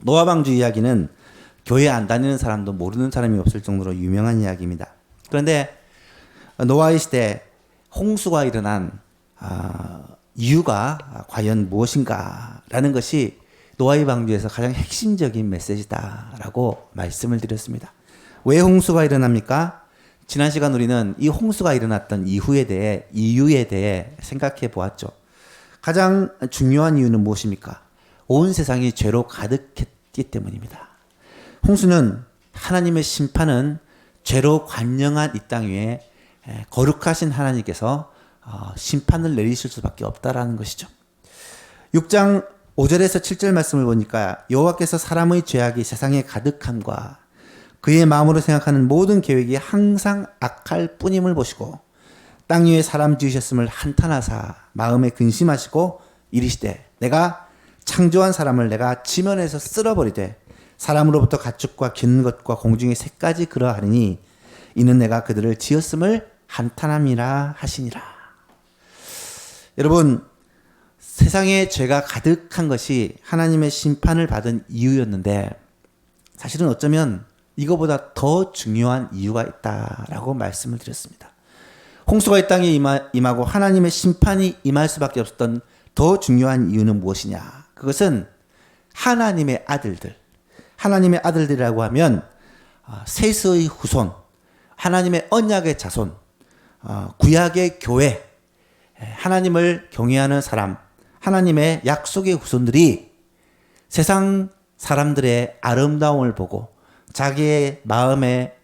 노아 방주 이야기는 교회 안 다니는 사람도 모르는 사람이 없을 정도로 유명한 이야기입니다. 그런데 노아의 시대 홍수가 일어난 이유가 과연 무엇인가라는 것이 노아의 방주에서 가장 핵심적인 메시지다라고 말씀을 드렸습니다. 왜 홍수가 일어납니까? 지난 시간 우리는 이 홍수가 일어났던 이유에 대해 생각해 보았죠. 가장 중요한 이유는 무엇입니까? 온 세상이 죄로 가득했기 때문입니다. 홍수는 하나님의 심판은 죄로 관영한 이 땅 위에 거룩하신 하나님께서 심판을 내리실 수밖에 없다라는 것이죠. 6장 5절에서 7절 말씀을 보니까 여호와께서 사람의 죄악이 세상에 가득함과 그의 마음으로 생각하는 모든 계획이 항상 악할 뿐임을 보시고 땅 위에 사람 지으셨음을 한탄하사 마음에 근심하시고 이르시되 내가 창조한 사람을 내가 지면에서 쓸어버리되 사람으로부터 가축과 기는 것과 공중의 새까지 그러하리니 이는 내가 그들을 지었음을 한탄함이라 하시니라. 여러분, 세상에 죄가 가득한 것이 하나님의 심판을 받은 이유였는데 사실은 어쩌면 이거보다 더 중요한 이유가 있다라고 말씀을 드렸습니다. 홍수가 이 땅에 임하고 하나님의 심판이 임할 수밖에 없었던 더 중요한 이유는 무엇이냐? 그것은 하나님의 아들들. 하나님의 아들들이라고 하면 셋의 후손, 하나님의 언약의 자손, 구약의 교회, 하나님을 경외하는 사람, 하나님의 약속의 후손들이 세상 사람들의 아름다움을 보고 자기의 마음에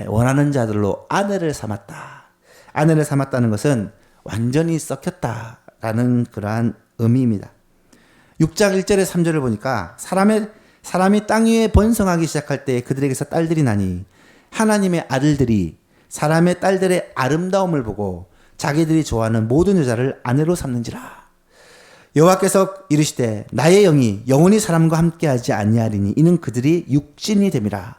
원하는 자들로 아내를 삼았다. 아내를 삼았다는 것은 완전히 썩혔다라는 그러한 의미입니다. 6장 1절에 3절을 보니까 사람이 땅 위에 번성하기 시작할 때 그들에게서 딸들이 나니 하나님의 아들들이 사람의 딸들의 아름다움을 보고 자기들이 좋아하는 모든 여자를 아내로 삼는지라. 여호와께서 이르시되 나의 영이 영원히 사람과 함께하지 아니하리니 이는 그들이 육신이 됨이라.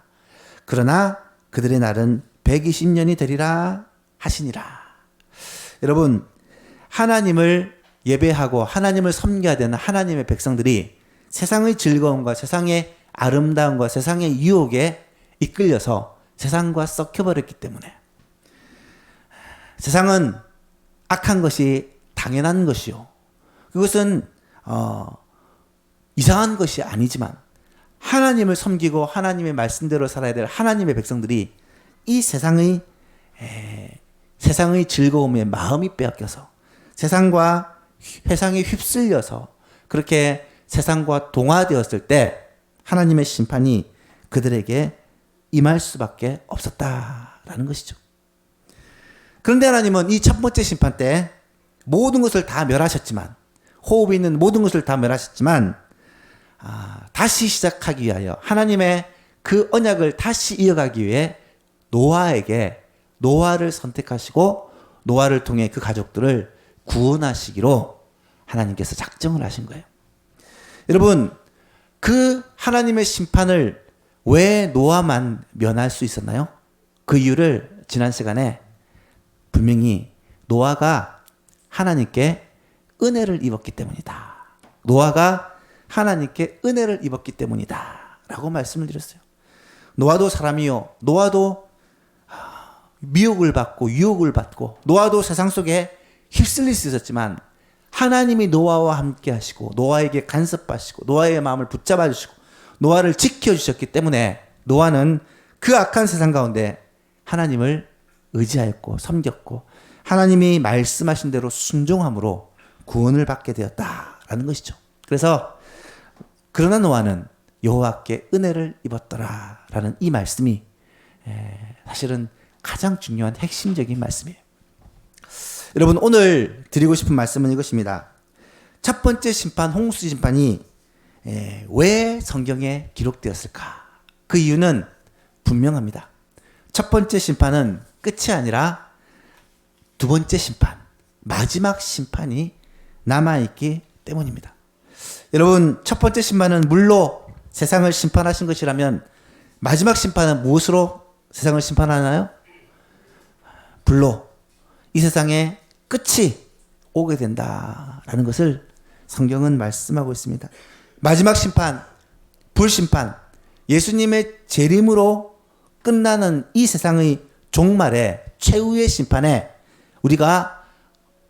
그러나 그들의 날은 120년이 되리라 하시니라. 여러분, 하나님을 예배하고 하나님을 섬겨야 되는 하나님의 백성들이 세상의 즐거움과 세상의 아름다움과 세상의 유혹에 이끌려서 세상과 썩혀버렸기 때문에 세상은 악한 것이 당연한 것이요. 그것은 이상한 것이 아니지만 하나님을 섬기고 하나님의 말씀대로 살아야 될 하나님의 백성들이 이 세상의 즐거움에 마음이 빼앗겨서 세상에 휩쓸려서 그렇게 세상과 동화되었을 때 하나님의 심판이 그들에게 임할 수밖에 없었다라는 것이죠. 그런데 하나님은 이 첫 번째 심판 때 모든 것을 다 멸하셨지만 호흡이 있는 모든 것을 다 멸하셨지만 다시 시작하기 위하여 하나님의 그 언약을 다시 이어가기 위해 노아를 선택하시고 노아를 통해 그 가족들을 구원하시기로 하나님께서 작정을 하신 거예요. 여러분, 그 하나님의 심판을 왜 노아만 면할 수 있었나요? 그 이유를 지난 시간에 분명히 노아가 하나님께 은혜를 입었기 때문이다. 노아가 하나님께 은혜를 입었기 때문이다. 라고 말씀을 드렸어요. 노아도 사람이요. 노아도 미혹을 받고 유혹을 받고 노아도 세상 속에 휩쓸릴 수 있었지만 하나님이 노아와 함께 하시고 노아에게 간섭하시고 노아의 마음을 붙잡아 주시고 노아를 지켜주셨기 때문에 노아는 그 악한 세상 가운데 하나님을 의지하였고 섬겼고 하나님이 말씀하신 대로 순종함으로 구원을 받게 되었다라는 것이죠. 그래서 그러나 노아는 여호와께 은혜를 입었더라라는 이 말씀이 사실은 가장 중요한 핵심적인 말씀이에요. 여러분, 오늘 드리고 싶은 말씀은 이것입니다. 첫 번째 심판, 홍수 심판이 왜 성경에 기록되었을까? 그 이유는 분명합니다. 첫 번째 심판은 끝이 아니라 두 번째 심판, 마지막 심판이 남아있기 때문입니다. 여러분, 첫 번째 심판은 물로 세상을 심판하신 것이라면 마지막 심판은 무엇으로 세상을 심판하나요? 불로 이 세상에 끝이 오게 된다라는 것을 성경은 말씀하고 있습니다. 마지막 심판, 불심판, 예수님의 재림으로 끝나는 이 세상의 종말에 최후의 심판에 우리가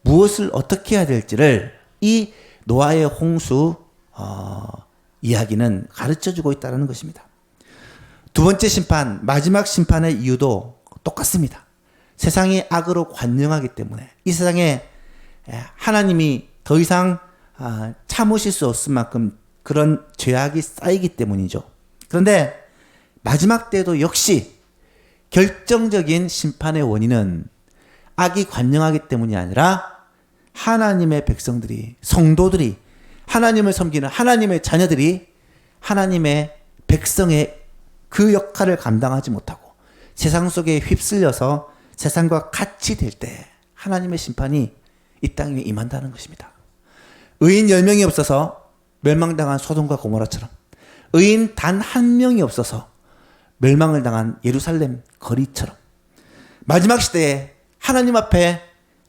무엇을 어떻게 해야 될지를 이 노아의 홍수 이야기는 가르쳐주고 있다는 것입니다. 두 번째 심판, 마지막 심판의 이유도 똑같습니다. 세상이 악으로 관영하기 때문에 이 세상에 하나님이 더 이상 참으실 수 없을 만큼 그런 죄악이 쌓이기 때문이죠. 그런데 마지막 때도 역시 결정적인 심판의 원인은 악이 관영하기 때문이 아니라 하나님의 백성들이, 성도들이, 하나님을 섬기는 하나님의 자녀들이 하나님의 백성의 그 역할을 감당하지 못하고 세상 속에 휩쓸려서 세상과 같이 될 때 하나님의 심판이 이 땅에 임한다는 것입니다. 의인 10명이 없어서 멸망당한 소돔과 고모라처럼, 의인 단 한 명이 없어서 멸망을 당한 예루살렘 거리처럼, 마지막 시대에 하나님 앞에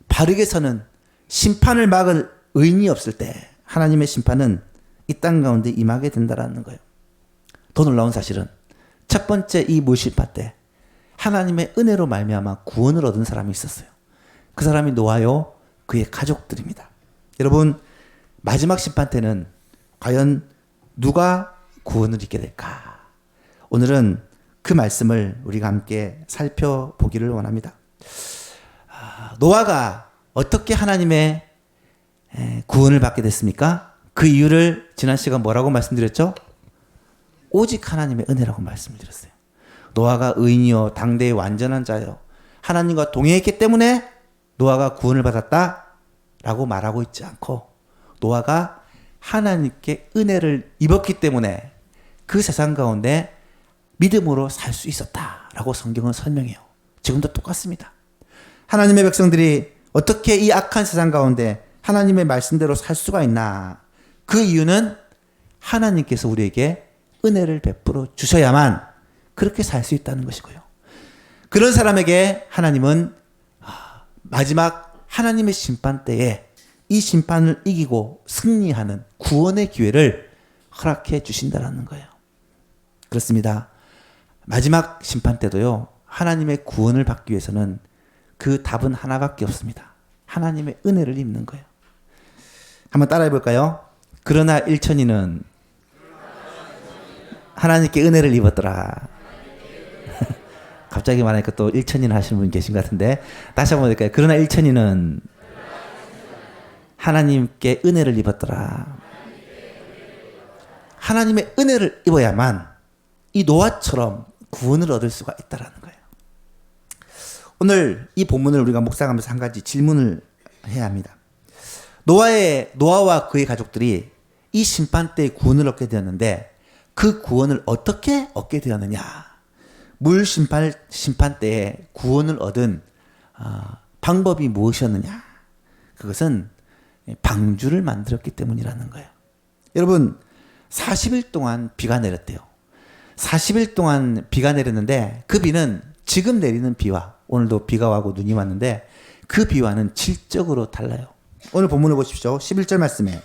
바르게 서는 심판을 막을 의인이 없을 때 하나님의 심판은 이 땅 가운데 임하게 된다는 거예요. 더 놀라운 사실은 첫 번째 이 물심판 때 하나님의 은혜로 말미암아 구원을 얻은 사람이 있었어요. 그 사람이 노아요, 그의 가족들입니다. 여러분, 마지막 심판 때는 과연 누가 구원을 얻게 될까? 오늘은 그 말씀을 우리가 함께 살펴보기를 원합니다. 노아가 어떻게 하나님의 구원을 받게 됐습니까? 그 이유를 지난 시간 뭐라고 말씀드렸죠? 오직 하나님의 은혜라고 말씀을 드렸어요. 노아가 의인이요 당대의 완전한 자요 하나님과 동행했기 때문에 노아가 구원을 받았다라고 말하고 있지 않고, 노아가 하나님께 은혜를 입었기 때문에 그 세상 가운데 믿음으로 살 수 있었다라고 성경은 설명해요. 지금도 똑같습니다. 하나님의 백성들이 어떻게 이 악한 세상 가운데 하나님의 말씀대로 살 수가 있나? 그 이유는 하나님께서 우리에게 은혜를 베풀어 주셔야만 그렇게 살 수 있다는 것이고요. 그런 사람에게 하나님은 마지막 하나님의 심판 때에 이 심판을 이기고 승리하는 구원의 기회를 허락해 주신다는 거예요. 그렇습니다. 마지막 심판 때도요, 하나님의 구원을 받기 위해서는 그 답은 하나밖에 없습니다. 하나님의 은혜를 입는 거예요. 한번 따라해 볼까요? 그러나 일천이는 하나님께 은혜를 입었더라. 갑자기 말하니까 또 일천이는 하시는 분 계신 것 같은데 다시 한번 볼까요? 그러나 일천이는 하나님께 은혜를 입었더라. 하나님의 은혜를 입어야만 이 노아처럼 구원을 얻을 수가 있다는 거예요. 오늘 이 본문을 우리가 묵상하면서 한 가지 질문을 해야 합니다. 노아와 그의 가족들이 이 심판 때에 구원을 얻게 되었는데 그 구원을 어떻게 얻게 되었느냐? 물 심판 때에 구원을 얻은 방법이 무엇이었느냐? 그것은 방주를 만들었기 때문이라는 거예요. 여러분, 40일 동안 비가 내렸대요. 40일 동안 비가 내렸는데 그 비는 지금 내리는 비와, 오늘도 비가 와고 눈이 왔는데 그 비와는 질적으로 달라요. 오늘 본문을 보십시오. 11절 말씀에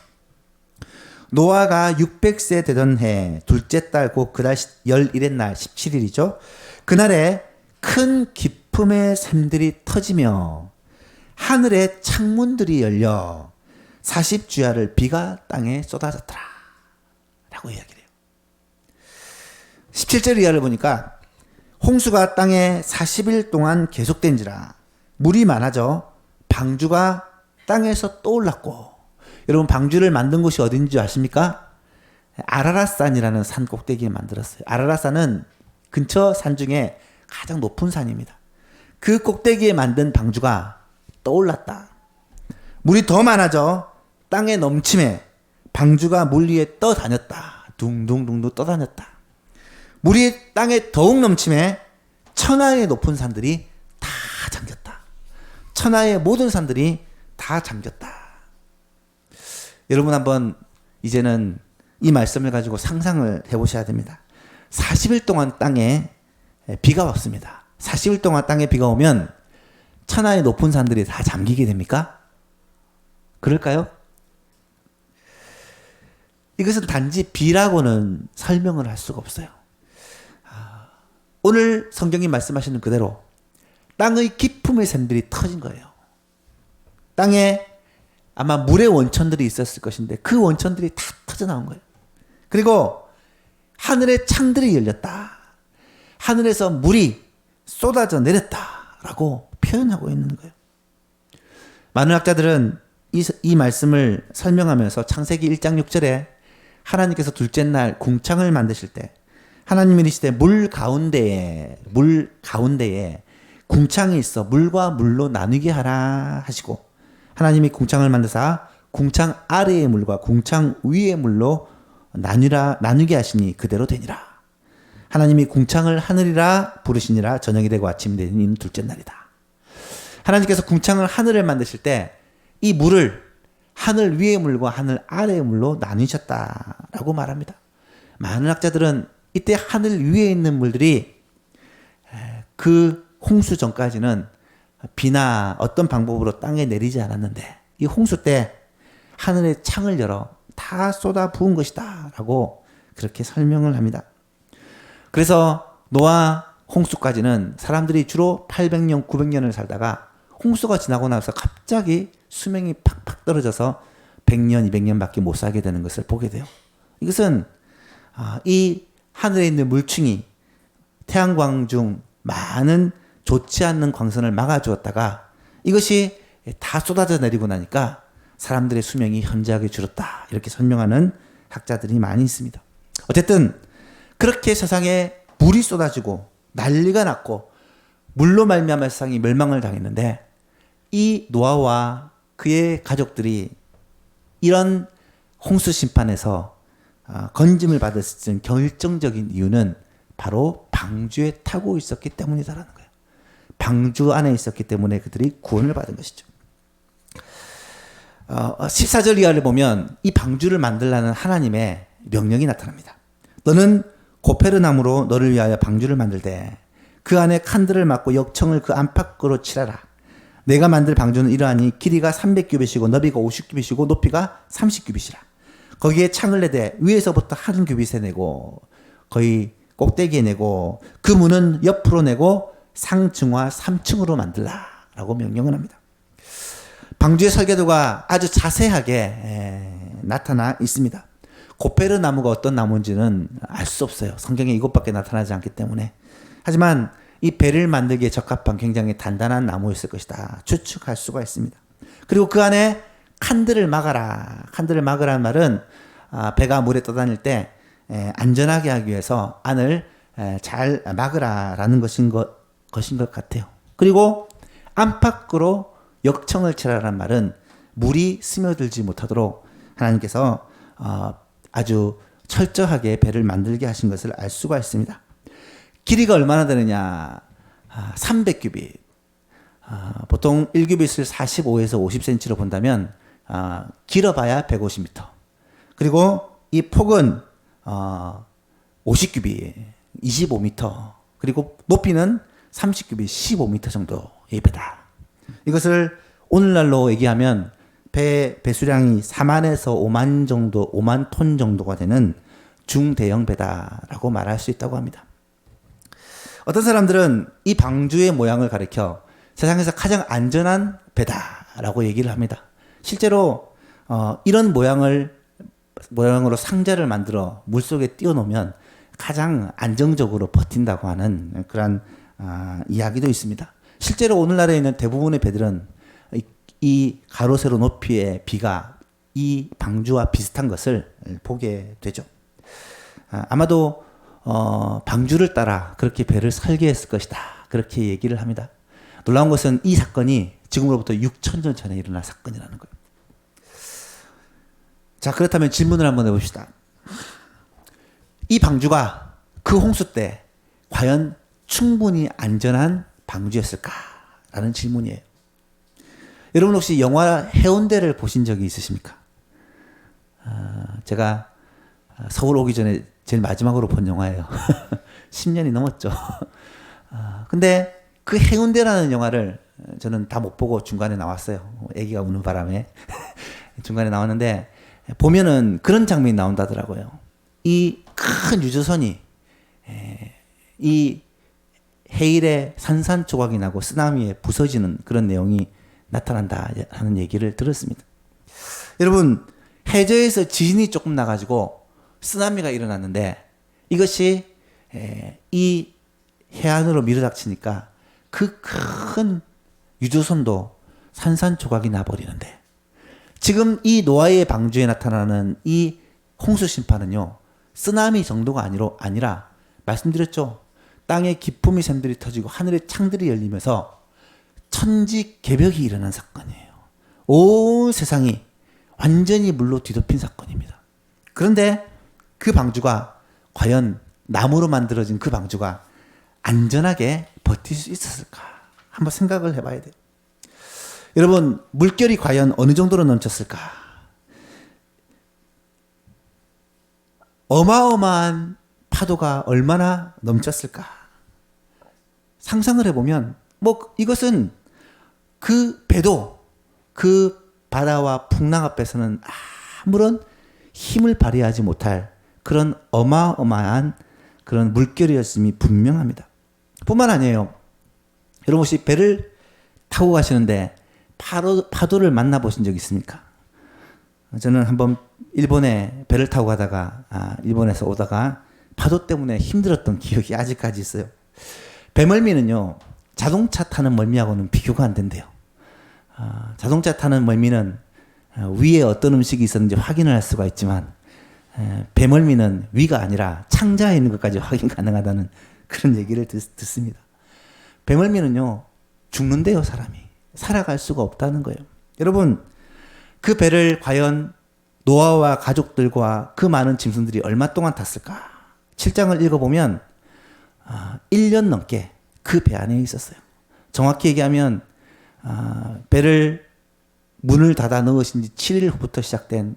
노아가 600세 되던 해 둘째 달 곧 그달 11의 날 17일이죠. 그날에 큰 기품의 샘들이 터지며 하늘의 창문들이 열려 40주야를 비가 땅에 쏟아졌더라 라고 이야기를 해요. 17절 이하를 보니까 홍수가 땅에 40일 동안 계속된지라 물이 많아져 방주가 땅에서 떠올랐고, 여러분 방주를 만든 곳이 어딘지 아십니까? 아라랏산이라는 산 꼭대기에 만들었어요. 아라랏산은 근처 산 중에 가장 높은 산입니다. 그 꼭대기에 만든 방주가 떠올랐다. 물이 더 많아져 땅에 넘침에 방주가 물 위에 떠다녔다. 둥둥둥둥 떠다녔다. 물이 땅에 더욱 넘침에 천하의 높은 산들이 다 잠겼다. 천하의 모든 산들이 다 잠겼다. 여러분 한번 이제는 이 말씀을 가지고 상상을 해보셔야 됩니다. 40일 동안 땅에 비가 왔습니다. 40일 동안 땅에 비가 오면 천하의 높은 산들이 다 잠기게 됩니까? 그럴까요? 이것은 단지 비라고는 설명을 할 수가 없어요. 오늘 성경이 말씀하시는 그대로 땅의 깊음의 샘들이 터진 거예요. 땅에 아마 물의 원천들이 있었을 것인데 그 원천들이 다 터져 나온 거예요. 그리고 하늘의 창들이 열렸다. 하늘에서 물이 쏟아져 내렸다라고 표현하고 있는 거예요. 많은 학자들은 이 말씀을 설명하면서 창세기 1장 6절에 하나님께서 둘째 날 궁창을 만드실 때 하나님이 이르시되 물 가운데에 궁창이 있어 물과 물로 나누게 하라 하시고 하나님이 궁창을 만드사 궁창 아래의 물과 궁창 위의 물로 나누게 하시니 그대로 되니라. 하나님이 궁창을 하늘이라 부르시니라. 저녁이 되고 아침이 되니 이는 둘째 날이다. 하나님께서 궁창을 하늘을 만드실 때 이 물을 하늘 위의 물과 하늘 아래의 물로 나누셨다라고 말합니다. 많은 학자들은 이때 하늘 위에 있는 물들이 그 홍수 전까지는 비나 어떤 방법으로 땅에 내리지 않았는데 이 홍수 때 하늘의 창을 열어 다 쏟아 부은 것이다 라고 그렇게 설명을 합니다. 그래서 노아 홍수까지는 사람들이 주로 800년, 900년을 살다가 홍수가 지나고 나서 갑자기 수명이 팍팍 떨어져서 100년, 200년밖에 못 살게 되는 것을 보게 돼요. 이것은 이 하늘에 있는 물층이 태양광 중 많은 좋지 않는 광선을 막아주었다가 이것이 다 쏟아져 내리고 나니까 사람들의 수명이 현저하게 줄었다. 이렇게 설명하는 학자들이 많이 있습니다. 어쨌든 그렇게 세상에 물이 쏟아지고 난리가 났고 물로 말미암아 세상이 멸망을 당했는데 이 노아와 그의 가족들이 이런 홍수 심판에서 건짐을 받았을 결정적인 이유는 바로 방주에 타고 있었기 때문이다라는 거예요. 방주 안에 있었기 때문에 그들이 구원을 받은 것이죠. 14절 이하를 보면 이 방주를 만들라는 하나님의 명령이 나타납니다. 너는 고페르나무로 너를 위하여 방주를 만들되 그 안에 칸들을 막고 역청을 그 안팎으로 칠하라. 내가 만들 방주는 이러하니 길이가 300규빗이고 너비가 50규빗이고 높이가 30규빗이라. 거기에 창을 내되 위에서부터 한 규빗에 내고 거의 꼭대기에 내고 그 문은 옆으로 내고 상중하 3층으로 만들라 라고 명령을 합니다. 방주의 설계도가 아주 자세하게 나타나 있습니다. 고페르 나무가 어떤 나무인지는 알 수 없어요. 성경에 이것밖에 나타나지 않기 때문에. 하지만 이 배를 만들기에 적합한 굉장히 단단한 나무였을 것이다. 추측할 수가 있습니다. 그리고 그 안에 칸들을 막아라. 칸들을 막으라는 말은 배가 물에 떠다닐 때 안전하게 하기 위해서 안을 잘 막으라라는 것인 것 같아요. 그리고 안팎으로 역청을 칠하라는 말은 물이 스며들지 못하도록 하나님께서 아주 철저하게 배를 만들게 하신 것을 알 수가 있습니다. 길이가 얼마나 되느냐? 300규빗. 보통 1규빗을 45에서 50cm로 본다면 길어봐야 150m. 그리고 이 폭은 50규빗, 25m. 그리고 높이는 30규빗, 15m 정도의 배다. 이것을 오늘날로 얘기하면 배수량이 4만에서 5만 정도, 5만 톤 정도가 되는 중대형 배다라고 말할 수 있다고 합니다. 어떤 사람들은 이 방주의 모양을 가리켜 세상에서 가장 안전한 배다라고 얘기를 합니다. 실제로 이런 모양으로 상자를 만들어 물속에 띄워놓으면 가장 안정적으로 버틴다고 하는 그런 이야기도 있습니다. 실제로 오늘날에 있는 대부분의 배들은 이 가로 세로 높이의 비가 이 방주와 비슷한 것을 보게 되죠. 아마도 방주를 따라 그렇게 배를 설계했을 것이다. 그렇게 얘기를 합니다. 놀라운 것은 이 사건이 지금으로부터 6,000년 전에 일어난 사건이라는 거예요. 자, 그렇다면 질문을 한번 해봅시다. 이 방주가 그 홍수 때 과연 충분히 안전한 방주였을까라는 질문이에요. 여러분 혹시 영화 해운대를 보신 적이 있으십니까? 제가 서울 오기 전에 제일 마지막으로 본 영화예요. 10년이 넘었죠. 근데 그 해운대라는 영화를 저는 다 못 보고 중간에 나왔어요. 아기가 우는 바람에 중간에 나왔는데 보면은 그런 장면이 나온다더라고요. 이 큰 유조선이 이 해일에 산산조각이 나고 쓰나미에 부서지는 그런 내용이 나타난다 하는 얘기를 들었습니다. 여러분, 해저에서 지진이 조금 나가지고 쓰나미가 일어났는데 이것이 이 해안으로 밀어닥치니까 그 큰 유조선도 산산조각이 나버리는데, 지금 이 노아의 방주에 나타나는 이 홍수 심판은요, 쓰나미 정도가 아니라 말씀드렸죠. 땅에 기품이 샘들이 터지고 하늘의 창들이 열리면서 천지개벽이 일어난 사건이에요. 온 세상이 완전히 물로 뒤덮인 사건입니다. 그런데 그 방주가 과연 나무로 만들어진 그 방주가 안전하게 버틸 수 있었을까? 한번 생각을 해봐야 돼요. 여러분, 물결이 과연 어느 정도로 넘쳤을까? 어마어마한 파도가 얼마나 넘쳤을까? 상상을 해보면 이것은 그 배도 그 바다와 풍랑 앞에서는 아무런 힘을 발휘하지 못할 그런 어마어마한 그런 물결이었음이 분명합니다. 뿐만 아니에요. 여러분 혹시 배를 타고 가시는데 파도를 만나보신 적 있습니까? 저는 한번 일본에 배를 타고 가다가 일본에서 오다가 파도 때문에 힘들었던 기억이 아직까지 있어요. 배멀미는요, 자동차 타는 멀미하고는 비교가 안 된대요. 자동차 타는 멀미는 위에 어떤 음식이 있었는지 확인을 할 수가 있지만 배멀미는 위가 아니라 창자에 있는 것까지 확인 가능하다는 그런 얘기를 듣습니다. 배멀미는요, 죽는데요, 사람이. 살아갈 수가 없다는 거예요. 여러분, 그 배를 과연 노아와 가족들과 그 많은 짐승들이 얼마 동안 탔을까? 7장을 읽어보면 1년 넘게 그 배 안에 있었어요. 정확히 얘기하면 배를 문을 닫아 넣으신 지 7일 후부터 시작된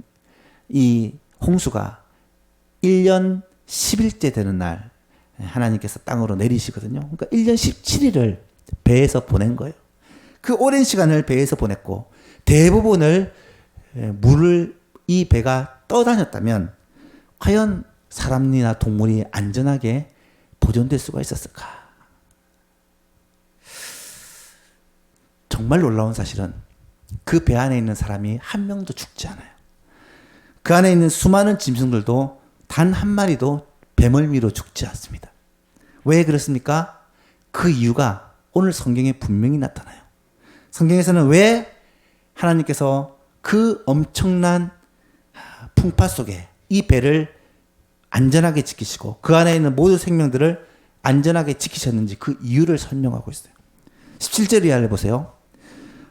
이 홍수가 1년 10일째 되는 날 하나님께서 땅으로 내리시거든요. 그러니까 1년 17일을 배에서 보낸 거예요. 그 오랜 시간을 배에서 보냈고 대부분을 물을 이 배가 떠다녔다면 과연 사람이나 동물이 안전하게 보존될 수가 있었을까? 정말 놀라운 사실은 그 배 안에 있는 사람이 한 명도 죽지 않아요. 그 안에 있는 수많은 짐승들도 단 한 마리도 배멀미로 죽지 않습니다. 왜 그렇습니까? 그 이유가 오늘 성경에 분명히 나타나요. 성경에서는 왜 하나님께서 그 엄청난 풍파 속에 이 배를 안전하게 지키시고 그 안에 있는 모든 생명들을 안전하게 지키셨는지 그 이유를 설명하고 있어요. 17절 이하를 보세요.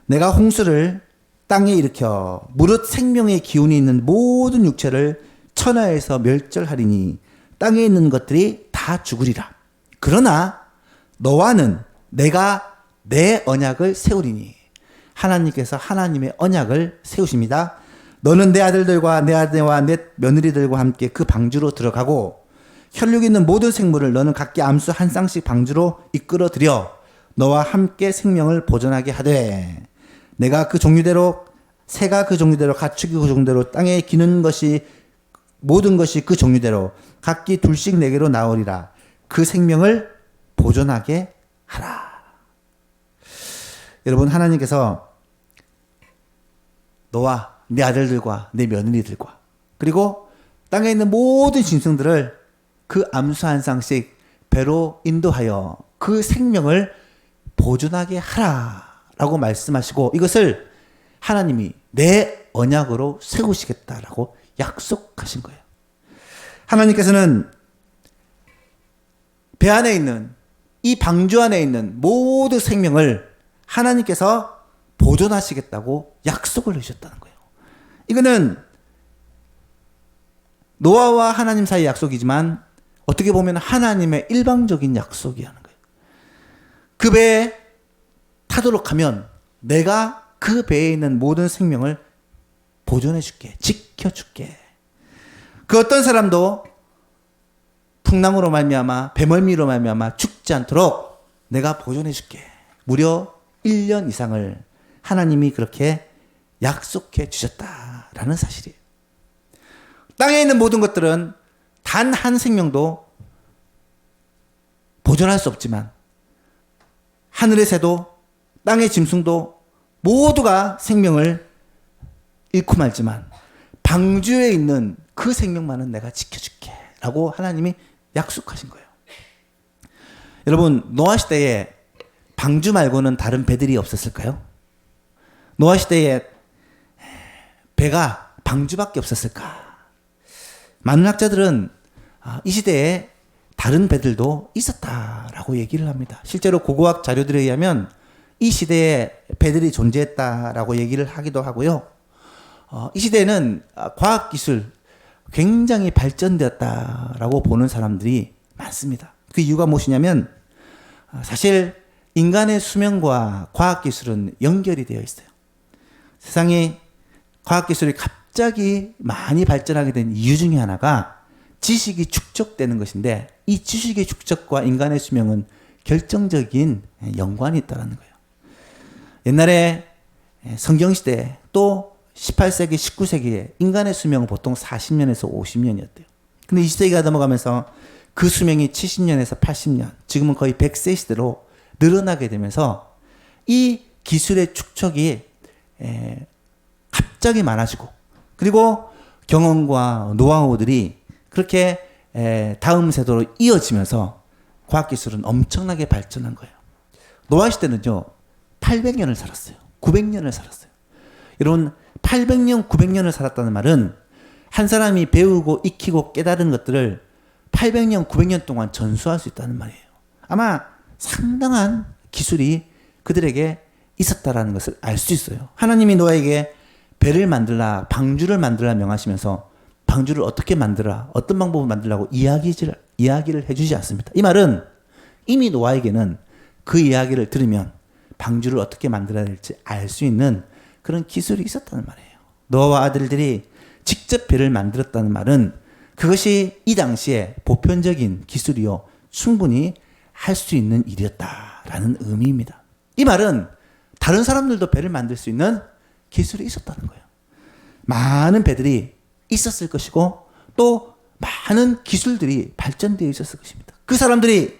내가 홍수를 땅에 일으켜 무릇 생명의 기운이 있는 모든 육체를 천하에서 멸절하리니 땅에 있는 것들이 다 죽으리라. 그러나 너와는 내가 내 언약을 세우리니. 하나님께서 하나님의 언약을 세우십니다. 너는 내 아들들과 내 아내와 내 며느리들과 함께 그 방주로 들어가고 혈육 있는 모든 생물을 너는 각기 암수 한 쌍씩 방주로 이끌어들여 너와 함께 생명을 보존하게 하되 내가 그 종류대로 새가 그 종류대로 가축이 그 종류대로 땅에 기는 것이 모든 것이 그 종류대로 각기 둘씩 내게로 나오리라. 그 생명을 보존하게 하라. 여러분, 하나님께서 너와 내 아들들과 내 며느리들과 그리고 땅에 있는 모든 짐승들을 그 암수 한 쌍씩 배로 인도하여 그 생명을 보존하게 하라라고 말씀하시고 이것을 하나님이 내 언약으로 세우시겠다라고 약속하신 거예요. 하나님께서는 배 안에 있는 이 방주 안에 있는 모든 생명을 하나님께서 보존하시겠다고 약속을 해주셨다는 거예요. 이거는 노아와 하나님 사이의 약속이지만 어떻게 보면 하나님의 일방적인 약속이라는 거예요. 그 배에 타도록 하면 내가 그 배에 있는 모든 생명을 보존해 줄게, 지켜 줄게. 그 어떤 사람도 풍랑으로 말미암아 배멀미로 말미암아 죽지 않도록 내가 보존해 줄게. 무려 1년 이상을 하나님이 그렇게 약속해 주셨다라는 사실이에요. 땅에 있는 모든 것들은 단 한 생명도 보존할 수 없지만 하늘의 새도 땅의 짐승도 모두가 생명을 잃고 말지만 방주에 있는 그 생명만은 내가 지켜줄게 라고 하나님이 약속하신 거예요. 여러분, 노아 시대에 방주 말고는 다른 배들이 없었을까요? 노아 시대에 배가 방주밖에 없었을까? 많은 학자들은 이 시대에 다른 배들도 있었다라고 얘기를 합니다. 실제로 고고학 자료들에 의하면 이 시대에 배들이 존재했다라고 얘기를 하기도 하고요. 이 시대에는 과학기술 굉장히 발전되었다라고 보는 사람들이 많습니다. 그 이유가 무엇이냐면 사실 인간의 수명과 과학기술은 연결이 되어 있어요. 세상에 과학기술이 갑자기 많이 발전하게 된 이유 중에 하나가 지식이 축적되는 것인데 이 지식의 축적과 인간의 수명은 결정적인 연관이 있다는 거예요. 옛날에 성경시대 또 18세기, 19세기에 인간의 수명은 보통 40년에서 50년이었대요. 근데 20세기가 넘어가면서 그 수명이 70년에서 80년, 지금은 거의 100세 시대로 늘어나게 되면서 이 기술의 축적이 갑자기 많아지고 그리고 경험과 노하우들이 그렇게 다음 세대로 이어지면서 과학기술은 엄청나게 발전한 거예요. 노아 시대는요 800년을 살았어요. 900년을 살았어요. 여러분 800년, 900년을 살았다는 말은 한 사람이 배우고 익히고 깨달은 것들을 800년, 900년 동안 전수할 수 있다는 말이에요. 아마 상당한 기술이 그들에게 있었다라는 것을 알 수 있어요. 하나님이 노아에게 배를 만들라, 방주를 만들라 명하시면서 방주를 어떻게 만들라, 어떤 방법을 만들라고 이야기를 해주지 않습니다. 이 말은 이미 노아에게는 그 이야기를 들으면 방주를 어떻게 만들어야 될지 알 수 있는 그런 기술이 있었다는 말이에요. 노아와 아들들이 직접 배를 만들었다는 말은 그것이 이 당시에 보편적인 기술이요 충분히 할 수 있는 일이었다라는 의미입니다. 이 말은 다른 사람들도 배를 만들 수 있는 기술이 있었다는 거예요. 많은 배들이 있었을 것이고 또 많은 기술들이 발전되어 있었을 것입니다. 그 사람들이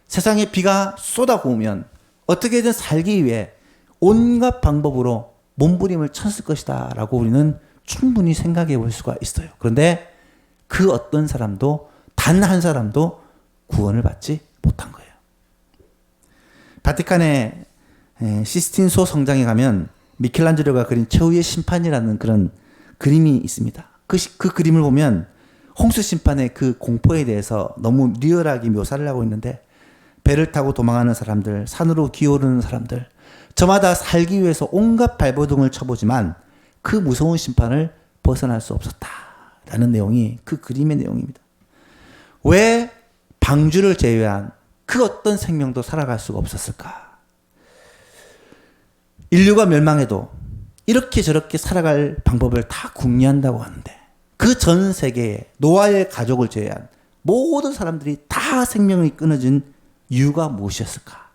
세상에 비가 쏟아부으면 어떻게든 살기 위해 온갖 방법으로 몸부림을 쳤을 것이다 라고 우리는 충분히 생각해 볼 수가 있어요. 그런데 그 어떤 사람도 단 한 사람도 구원을 받지 못한 거예요. 바티칸의 시스틴 소성당에 가면 미켈란젤로가 그린 최후의 심판이라는 그런 그림이 있습니다. 그 그림을 보면 홍수 심판의 그 공포에 대해서 너무 리얼하게 묘사를 하고 있는데 배를 타고 도망하는 사람들, 산으로 기어오르는 사람들, 저마다 살기 위해서 온갖 발버둥을 쳐보지만 그 무서운 심판을 벗어날 수 없었다라는 내용이 그 그림의 내용입니다. 왜 방주를 제외한 그 어떤 생명도 살아갈 수가 없었을까? 인류가 멸망해도 이렇게 저렇게 살아갈 방법을 다 궁리한다고 하는데 그 전 세계에 노아의 가족을 제외한 모든 사람들이 다 생명이 끊어진 이유가 무엇이었을까?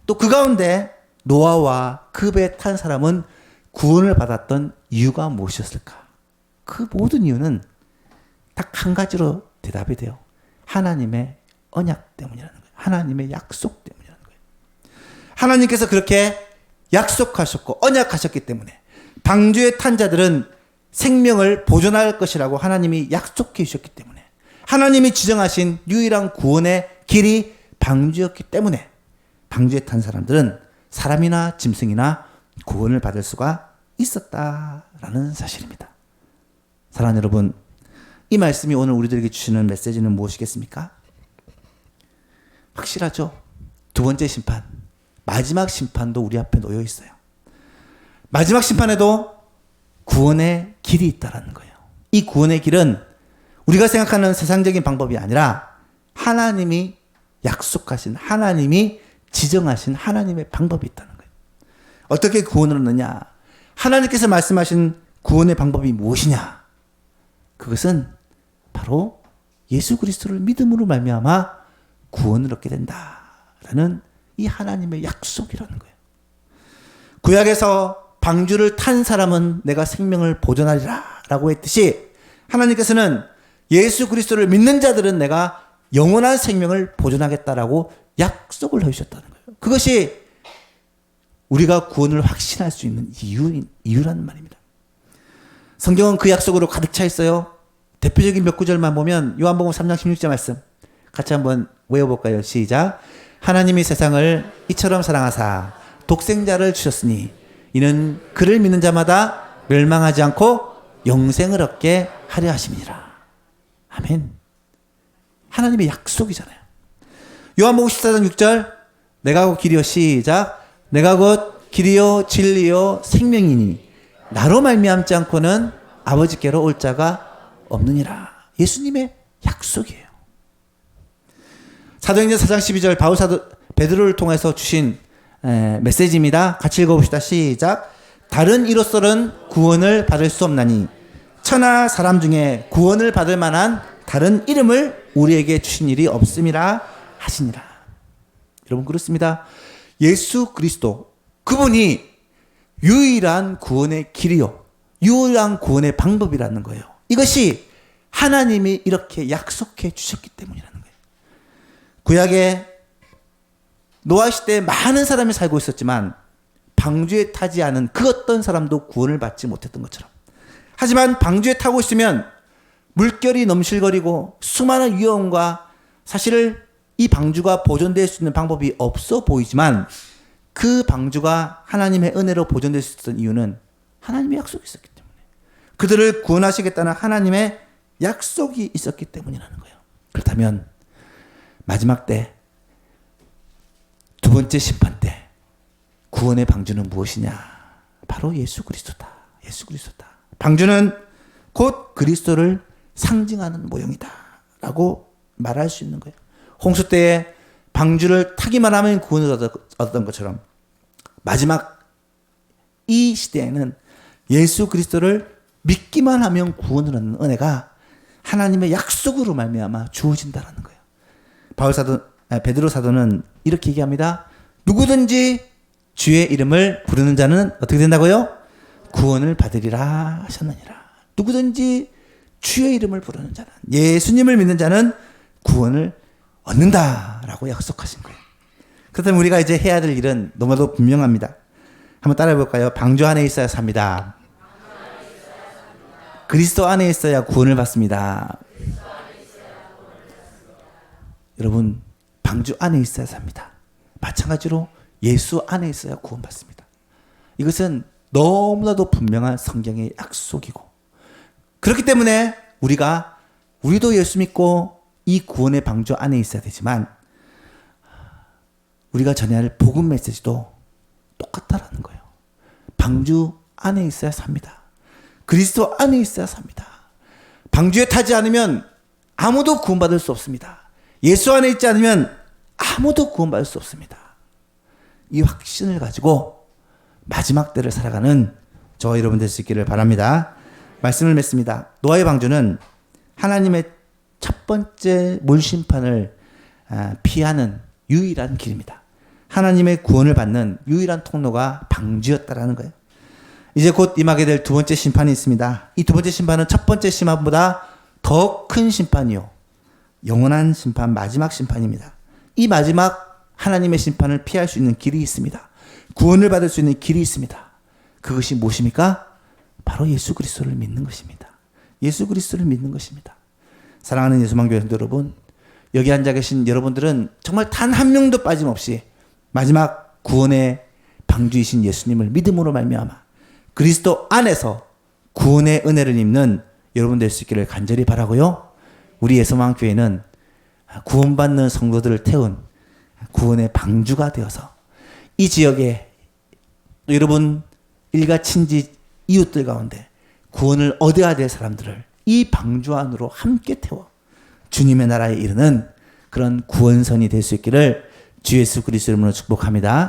또 그 가운데 노아와 그 배에 탄 사람은 구원을 받았던 이유가 무엇이었을까? 그 모든 이유는 딱 한 가지로 대답이 돼요. 하나님의 언약 때문이라는 거예요. 하나님의 약속 때문이라는 거예요. 하나님께서 그렇게 약속하셨고 언약하셨기 때문에 방주에 탄 자들은 생명을 보존할 것이라고 하나님이 약속해 주셨기 때문에 하나님이 지정하신 유일한 구원의 길이 방주였기 때문에 방주에 탄 사람들은 사람이나 짐승이나 구원을 받을 수가 있었다라는 사실입니다. 사랑하는 여러분, 이 말씀이 오늘 우리들에게 주시는 메시지는 무엇이겠습니까? 확실하죠? 두 번째 심판, 마지막 심판도 우리 앞에 놓여 있어요. 마지막 심판에도 구원의 길이 있다는 거예요. 이 구원의 길은 우리가 생각하는 세상적인 방법이 아니라 하나님이 약속하신, 하나님이 지정하신 하나님의 방법이 있다는 거예요. 어떻게 구원을 얻느냐? 하나님께서 말씀하신 구원의 방법이 무엇이냐? 그것은 바로 예수 그리스도를 믿음으로 말미암아 구원을 얻게 된다라는 이 하나님의 약속이라는 거예요. 구약에서 방주를 탄 사람은 내가 생명을 보존하리라 라고 했듯이 하나님께서는 예수 그리스도를 믿는 자들은 내가 영원한 생명을 보존하겠다라고 약속을 해주셨다는 거예요. 그것이 우리가 구원을 확신할 수 있는 이유라는 말입니다. 성경은 그 약속으로 가득 차 있어요. 대표적인 몇 구절만 보면 요한복음 3장 16절 말씀 같이 한번 외워볼까요? 시작. 하나님이 세상을 이처럼 사랑하사 독생자를 주셨으니 이는 그를 믿는 자마다 멸망하지 않고 영생을 얻게 하려 하심이니라. 아멘. 하나님의 약속이잖아요. 요한복음 14장 6절 내가 곧 길이요 시작. 내가 곧 길이요 진리요 생명이니 나로 말미암지 않고는 아버지께로 올 자가 없느니라. 예수님의 약속이에요. 사도행전 4장 12절 바울 사도 베드로를 통해서 주신 메시지입니다. 같이 읽어봅시다. 시작. 다른 이로서는 구원을 받을 수 없나니 천하 사람 중에 구원을 받을 만한 다른 이름을 우리에게 주신 일이 없음이라 하시니라. 여러분 그렇습니다. 예수 그리스도 그분이 유일한 구원의 길이요 유일한 구원의 방법이라는 거예요. 이것이 하나님이 이렇게 약속해 주셨기 때문이라는 거예요. 구약에 노아 시대에 많은 사람이 살고 있었지만 방주에 타지 않은 그 어떤 사람도 구원을 받지 못했던 것처럼, 하지만 방주에 타고 있으면 물결이 넘실거리고 수많은 위험과 사실 이 방주가 보존될 수 있는 방법이 없어 보이지만 그 방주가 하나님의 은혜로 보존될 수 있었던 이유는 하나님의 약속이 있었기 때문에, 그들을 구원하시겠다는 하나님의 약속이 있었기 때문이라는 거예요. 그렇다면 마지막 때, 두 번째 심판 때 구원의 방주는 무엇이냐? 바로 예수 그리스도다. 예수 그리스도다. 방주는 곧 그리스도를 상징하는 모형이다 라고 말할 수 있는 거예요. 홍수 때에 방주를 타기만 하면 구원을 얻었던 것처럼 마지막 이 시대에는 예수 그리스도를 믿기만 하면 구원을 얻는 은혜가 하나님의 약속으로 말미암아 주어진다라는 거예요. 베드로 사도는 이렇게 얘기합니다. 누구든지 주의 이름을 부르는 자는 어떻게 된다고요? 구원을 받으리라 하셨느니라. 누구든지 주의 이름을 부르는 자는, 예수님을 믿는 자는 구원을 얻는다라고 약속하신 거예요. 그렇다면 우리가 이제 해야 될 일은 너무나도 분명합니다. 한번 따라해 볼까요? 방주 안에 있어야 삽니다. 그리스도 안에 있어야 구원을 받습니다. 여러분, 방주 안에 있어야 삽니다. 마찬가지로 예수 안에 있어야 구원받습니다. 이것은 너무나도 분명한 성경의 약속이고, 그렇기 때문에 우리도 예수 믿고 이 구원의 방주 안에 있어야 되지만 우리가 전해야 할 복음 메시지도 똑같다라는 거예요. 방주 안에 있어야 삽니다. 그리스도 안에 있어야 삽니다. 방주에 타지 않으면 아무도 구원받을 수 없습니다. 예수 안에 있지 않으면 아무도 구원받을 수 없습니다. 이 확신을 가지고 마지막 때를 살아가는 저와 여러분 될 수 있기를 바랍니다. 말씀을 맺습니다. 노아의 방주는 하나님의 첫 번째 물심판을 피하는 유일한 길입니다. 하나님의 구원을 받는 유일한 통로가 방주였다라는 거예요. 이제 곧 임하게 될 두 번째 심판이 있습니다. 이 두 번째 심판은 첫 번째 심판보다 더 큰 심판이요, 영원한 심판, 마지막 심판입니다. 이 마지막 하나님의 심판을 피할 수 있는 길이 있습니다. 구원을 받을 수 있는 길이 있습니다. 그것이 무엇입니까? 바로 예수 그리스도를 믿는 것입니다. 예수 그리스도를 믿는 것입니다. 사랑하는 예수만교회 성도 여러분, 여기 앉아 계신 여러분들은 정말 단 한 명도 빠짐없이 마지막 구원의 방주이신 예수님을 믿음으로 말미암아 그리스도 안에서 구원의 은혜를 입는 여러분 될 수 있기를 간절히 바라고요. 우리 예수만교회는 구원받는 성도들을 태운 구원의 방주가 되어서 이 지역에 또 여러분 일가 친지 이웃들 가운데 구원을 얻어야 될 사람들을 이 방주 안으로 함께 태워 주님의 나라에 이르는 그런 구원선이 될 수 있기를 주 예수 그리스도 이름으로 축복합니다.